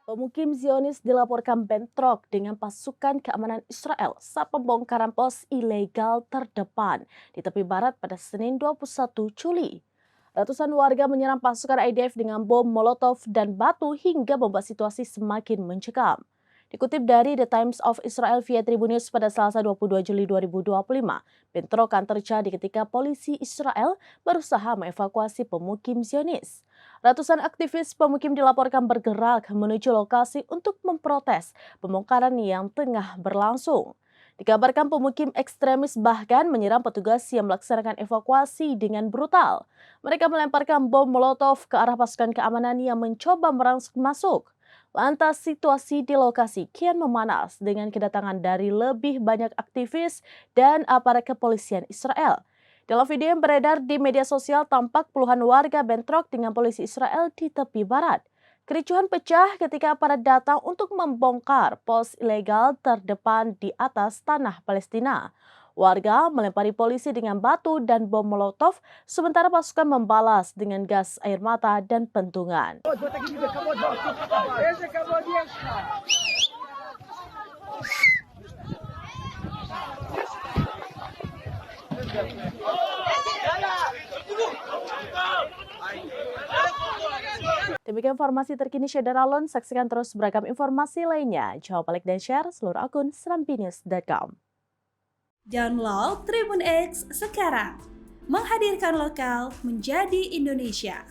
Pemukim Zionis dilaporkan bentrok dengan pasukan keamanan Israel saat pembongkaran pos ilegal terdepan di tepi barat pada Senin 21 Juli. Ratusan warga menyerang pasukan IDF dengan bom Molotov dan batu hingga membuat situasi semakin mencekam. Dikutip dari The Times of Israel via Tribun News pada Selasa 22 Juli 2025, bentrokan terjadi ketika polisi Israel berusaha mengevakuasi pemukim Zionis. Ratusan aktivis pemukim dilaporkan bergerak menuju lokasi untuk memprotes pembongkaran yang tengah berlangsung. Dikabarkan pemukim ekstremis bahkan menyerang petugas yang melaksanakan evakuasi dengan brutal. Mereka melemparkan bom Molotov ke arah pasukan keamanan yang mencoba merangsek masuk. Lantas situasi di lokasi kian memanas dengan kedatangan dari lebih banyak aktivis dan aparat kepolisian Israel. Dalam video yang beredar di media sosial tampak puluhan warga bentrok dengan polisi Israel di tepi barat. Kericuhan pecah ketika aparat datang untuk membongkar pos ilegal terdepan di atas tanah Palestina. Warga melempari polisi dengan batu dan bom Molotov, sementara pasukan membalas dengan gas air mata dan pentungan. Demikian informasi terkini Syedar Alon, saksikan terus beragam informasi lainnya. Jangan lupa like dan share seluruh akun serambinews.com. Download Tribun X sekarang, menghadirkan lokal menjadi Indonesia.